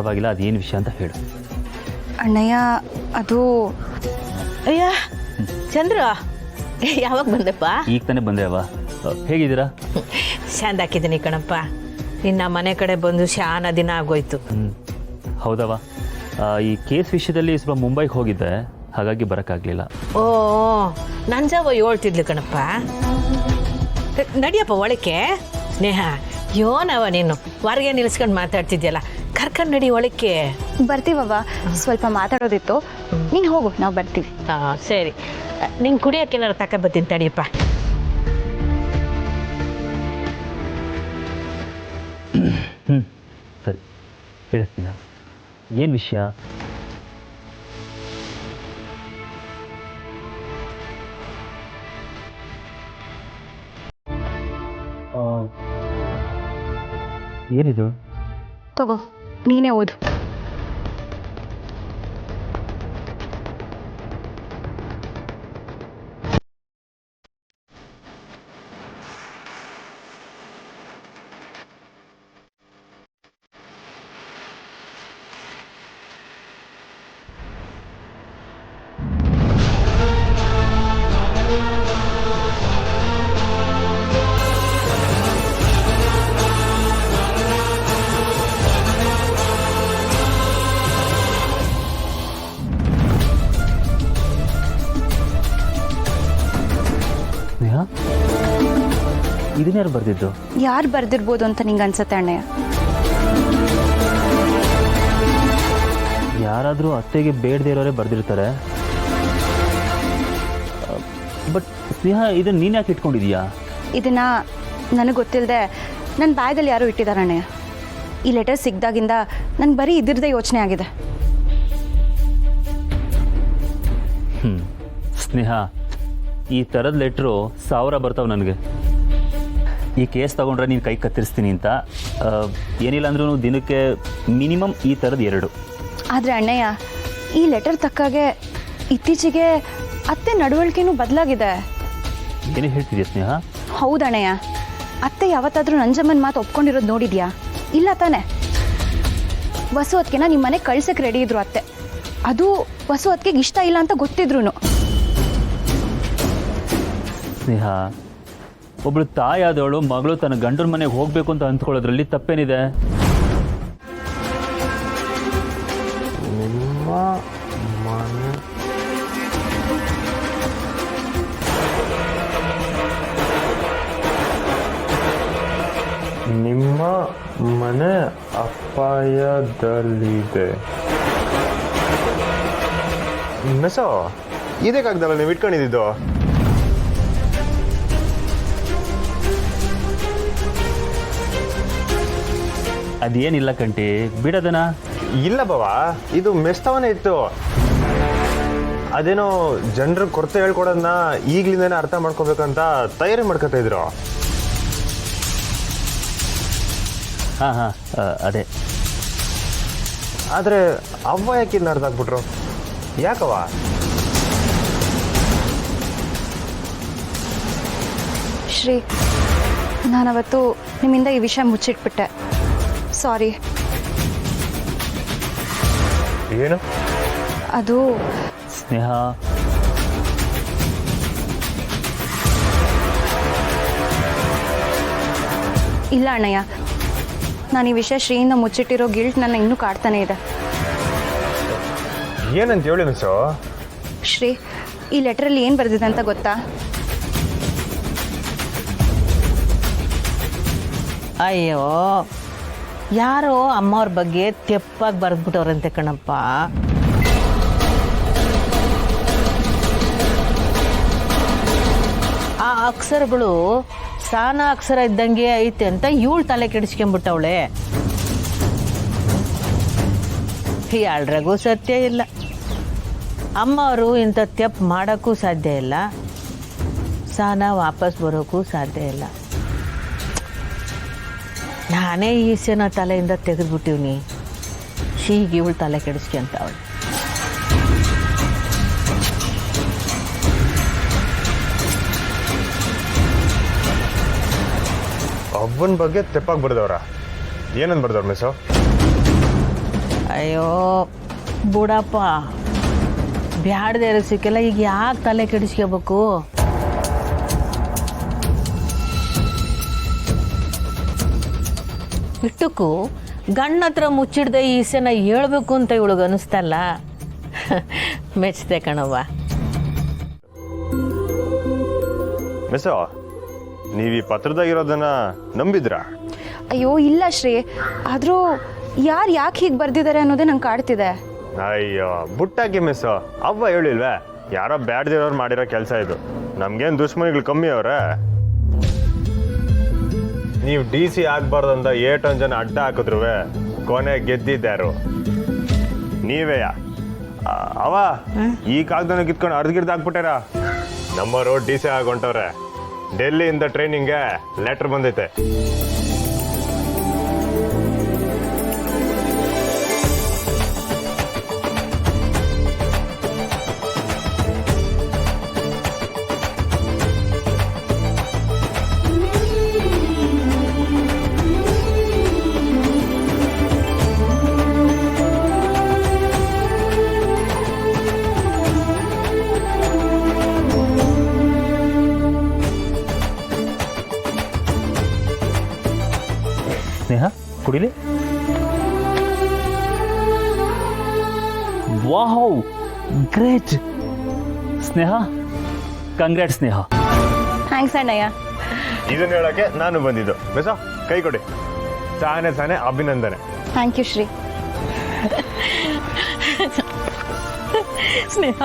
ಪರವಾಗಿಲ್ಲ, ಅದೇನು ವಿಷಯ ಅಂತ ಹೇಳು. ಅಣ್ಣಯ್ಯ, ಅದು ಅಯ್ಯ ಚಂದ್ರ, ಯಾವಾಗ ಬಂದಪ್ಪ? ಈಗ ತಾನೇ ಬಂದೆ ಅವ್ವ. ಹೇಗಿದ್ದೀರಾ? ಶಾಂತ ಹಾಕಿದ್ದೀನಿ ಕಣಪ್ಪ. ಇನ್ನು ಮನೆ ಕಡೆ ಬಂದು ಶಾನ ದಿನ ಆಗೋಯ್ತು. ಹೌದವ್ವ, ಈ ಕೇಸ್ ವಿಷಯದಲ್ಲಿ ಸ್ವಲ್ಪ ಮುಂಬೈಗೆ ಹೋಗಿದ್ದೆ, ಹಾಗಾಗಿ ಬರೋಕ್ಕಾಗಲಿಲ್ಲ. ಓ, ನಂಜವ್ವ ಹೇಳ್ತಿದ್ಲು ಕಣಪ್ಪ. ನಡಿಯಪ್ಪ ಒಳಕ್ಕೆ. ಸ್ನೇಹ, ಯೋನವ ನೀನು ಹೊರಗೆ ನಿಲ್ಸ್ಕೊಂಡು ಮಾತಾಡ್ತಿದ್ಯಲ್ಲ, ಕರ್ಕೊಂಡು ನಡಿ ಒಳಕ್ಕೆ. ಬರ್ತೀವವ್ವ, ಸ್ವಲ್ಪ ಮಾತಾಡೋದಿತ್ತು. ನೀನು ಹೋಗು, ನಾವು ಬರ್ತೀವಿ. ಹಾಂ ಸರಿ, ನಿಂಗೆ ಕುಡಿಯೋಕ್ಕೇನಾರು ತಗೊಬತ್ತೀನಿ ತಡಿಯಪ್ಪ. ಸರಿ, ಹೇಳ್ತೀನಿ. ಏನು ವಿಷಯ? ಏನಿದು? ತಗೋ, ನೀನೇ ಓದು. ಇದನ್ಯಾರು ಬರ್ದಿದ್ದು? ಯಾರು ಬರ್ದಿರ್ಬೋದು ಅಂತ ನಿಂಗೆ ಅನ್ಸುತ್ತೆ ಅಣ್ಣಯ್ಯ? ಯಾರಾದರೂ ಅತ್ತೆಗೆ ಬೇಡದೇ ಇರೋರೇ ಬರ್ದಿರ್ತಾರೆ. ಬಟ್ ಸ್ನೇಹ, ಇದನ್ನು ನೀನು ಯಾಕೆ ಇಟ್ಕೊಂಡಿದೀಯಾ? ಇದನ್ನ ನನಗೆ ಗೊತ್ತಿಲ್ಲದೆ ನನ್ನ ಬ್ಯಾಗಲ್ಲಿ ಯಾರೋ ಇಟ್ಟಿದ್ದಾರೆ ಅಣ್ಣಯ್ಯ. ಈ ಲೆಟರ್ ಸಿಕ್ದಾಗಿಂದ ನಂಗೆ ಬರೀ ಇದ್ರದ್ದೇ ಯೋಚನೆ ಆಗಿದೆ. ಸ್ನೇಹ, ಈ ಥರದ ಲೆಟ್ರು 1000 ಬರ್ತಾವೆ ನನಗೆ. ಈ ಕೇಸ್ ತಗೊಂಡ್ರೆ ನೀನು ಕೈ ಕತ್ತರಿಸ್ತೀನಿ ಅಂತ. ಏನಿಲ್ಲ ಅಂದ್ರೂ ದಿನಕ್ಕೆ ಮಿನಿಮಮ್ ಈ ಥರದ್ದು 2. ಆದರೆ ಅಣ್ಣಯ್ಯ, ಈ ಲೆಟರ್ ತಕ್ಕಾಗೆ ಇತ್ತೀಚೆಗೆ ಅತ್ತೆ ನಡವಳಿಕೆನೂ ಬದಲಾಗಿದೆ. ಏನೇ ಹೇಳ್ತಿದ್ಯಾ ಸ್ನೇಹ? ಹೌದಣ್ಣಯ್ಯ, ಅತ್ತೆ ಯಾವತ್ತಾದರೂ ನಂಜಮ್ಮನ ಮಾತು ಒಪ್ಕೊಂಡಿರೋದು ನೋಡಿದ್ಯಾ? ಇಲ್ಲ ತಾನೆ. ವಸು ಅತ್ತಿಗೆನ ನಿಮ್ಮ ಮನೆಗೆ ಕಳ್ಸಕ್ಕೆ ರೆಡಿ ಇದ್ರು ಅತ್ತೆ. ಅದು ವಸು ಅತ್ತಿಗೆಗೆ ಇಷ್ಟ ಇಲ್ಲ ಅಂತ ಗೊತ್ತಿದ್ರು. ಸ್ನೇಹ, ಒಬ್ಳು ತಾಯಾದವಳು ಮಗಳು ತನ್ನ ಗಂಡನ ಮನೆಗೆ ಹೋಗಬೇಕು ಅಂತ ಅಂದ್ಕೊಳ್ಳೋದ್ರಲ್ಲಿ ತಪ್ಪೇನಿದೆ? ನಿಮ್ಮ ಮನೆ ನಿಮ್ಮ ಮನೆ ಅಪಾಯದಲ್ಲಿದೆ. ಮೆಸೋ, ಇದಕ್ಕಾಗ್ದಲ್ಲ ನೀವು ಇಟ್ಕೊಂಡಿದ್ದು? ಅದೇನಿಲ್ಲ ಕಂಟಿ, ಬಿಡೋದನ. ಇಲ್ಲ ಬಾವಾ, ಇದು ಮೆಸ್ತವನೇ ಇತ್ತು. ಅದೇನೋ ಜನರ ಕೊರತೆ ಹೇಳ್ಕೊಡೋದನ್ನ ಈಗ್ಲಿಂದಾನೆ ಅರ್ಥ ಮಾಡ್ಕೋಬೇಕಂತ ತಯಾರಿ ಮಾಡ್ಕೊತಾ ಇದ್ರು. ಹಾಂ, ಅದೇ. ಆದರೆ ಅವ್ವ ಯಾಕೆ ಇದನ್ನ ಅರ್ಥ ಆಗ್ಬಿಟ್ರು? ಯಾಕವ್ವ? ಶ್ರೀ, ನಾನವತ್ತು ನಿಮ್ಮಿಂದ ಈ ವಿಷಯ ಮುಚ್ಚಿಟ್ಬಿಟ್ಟೆ. ಸಾರಿ. ಏನು? ಅದು ಸ್ನೇಹ, ಇಲ್ಲ ಅಣ್ಣಯ್ಯ, ನಾನು ಈ ವಿಷಯ ಶ್ರೀಯಿಂದ ಮುಚ್ಚಿಟ್ಟಿರೋ ಗಿಲ್ಟ್ ನನ್ನ ಇನ್ನೂ ಕಾಡ್ತಾನೆ ಇದೆ. ಏನಂತ ಹೇಳಿ ಮಿಸ್ಸು? ಶ್ರೀ, ಈ ಲೆಟ್ರಲ್ಲಿ ಏನು ಬರೆದಿದೆ ಅಂತ ಗೊತ್ತಾ? ಅಯ್ಯೋ, ಯಾರೋ ಅಮ್ಮವ್ರ ಬಗ್ಗೆ ತೆಪ್ಪಾಗಿ ಬರೆದ್ಬಿಟ್ಟವ್ರಂತೆ ಕಣಪ್ಪ. ಆ ಅಕ್ಷರಗಳು ಸಾನ ಅಕ್ಷರ ಇದ್ದಂಗೆ ಐತೆ ಅಂತ ಇವಳು ತಲೆ ಕೆಡಿಸ್ಕೊಂಬಿಟ್ಟವಳೆ. ಯಾಳ್ರಾಗೂ ಸತ್ಯ ಇಲ್ಲ. ಅಮ್ಮವರು ಇಂಥ ತೆಪ್ಪು ಮಾಡೋಕ್ಕೂ ಸಾಧ್ಯ ಇಲ್ಲ, ಸಾನ ವಾಪಸ್ ಬರೋಕ್ಕೂ ಸಾಧ್ಯ ಇಲ್ಲ. ನಾನೇ ಈಸೆನ ತಲೆಯಿಂದ ತೆಗೆದ್ಬಿಟ್ಟಿವ್ನಿ, ಹೀಗೆ ಇವಳು ತಲೆ ಕೆಡಿಸ್ಕೊಂತವಳು. ಒಬ್ಬನ ಬಗ್ಗೆ ತೆಪ್ಪಾಗಿ ಬರ್ದವ್ರ? ಏನಂತ ಬರ್ದವ್ರ ಮಿಸ್ಸು? ಅಯ್ಯೋ ಬುಡಪ್ಪ, ಬ್ಯಾಡ್ದೆ ಸಿಕ್ಕೆಲ್ಲ ಈಗ ಯಾಕೆ ತಲೆ ಕೆಡಿಸ್ಕೋಬೇಕು? ಇಟ್ಟಕ್ಕೂ ಗಣ್ಣ ಹತ್ರ ಮುಚ್ಚಿಡ್ದೆ ಈ ವಿಷಯನ ಹೇಳ್ಬೇಕು ಅಂತ ಇವಳಿಗೆ ಅನಿಸ್ತಲ್ಲ. ಮೆಚ್ಚಿದೆ ಕಣವ್ವ. ಮಿಸ್ಸು, ನೀವು ಈ ಪತ್ರದಾಗಿರೋದನ್ನ ನಂಬಿದ್ರಾ? ಅಯ್ಯೋ ಇಲ್ಲ ಶ್ರೀ, ಆದರೂ ಯಾರು ಯಾಕೆ ಹೀಗೆ ಬರ್ದಿದ್ದಾರೆ ಅನ್ನೋದೇ ನಂಗೆ ಕಾಡ್ತಿದೆ. ಅಯ್ಯೋ ಬುಟ್ಟಾಕಿ ಮಿಸ್ಸು, ಅವ್ವ ಹೇಳಿಲ್ವೇ ಯಾರೋ ಬ್ಯಾಡ್ದಿರೋರು ಮಾಡಿರೋ ಕೆಲಸ ಇದು. ನಮ್ಗೇನು ದುಶ್ಮನಿಗಳು ಕಮ್ಮಿ ಅವ್ರೆ. ನೀವು ಡಿ ಸಿ ಆಗ್ಬಾರ್ದಂತ ಏಟೊಂದು ಜನ ಅಡ್ಡ ಹಾಕಿದ್ರು ಕೊನೆ ಗೆದ್ದಿದ್ದಾರು ನೀವೇಯ. ಅವ ಈ ಕಾಗದನ ಕಿತ್ಕೊಂಡು ಅರ್ಧಗಿರ್ದು ಹಾಕ್ಬಿಟ್ಟಾರ. ನಮ್ಮವರು ಡಿ ಸಿ ಆಗೊಂಟವ್ರೆ. ಡೆಲ್ಲಿಯಿಂದ ಟ್ರೈನಿಂಗ್ಗೆ ಲೆಟರ್ ಬಂದೈತೆ. ಸ್ನೇಹ ಕುಡಿಲಿ. ವಾವ್, ಗ್ರೇಟ್ ಸ್ನೇಹ, ಕಂಗ್ರಾಟ್ ಸ್ನೇಹ. ಥ್ಯಾಂಕ್ಸ್ ಅಣ್ಣಯ್ಯ. ಇದನ್ನ ಹೇಳಕ್ಕೆ ನಾನು ಬಂದಿದ್ದು. ಮಿಸ್ಸ ಕೈ ಕೊಡಿ. ಸಾನೆ ಅಭಿನಂದನೆ. Thank you Shri. ಸ್ನೇಹ,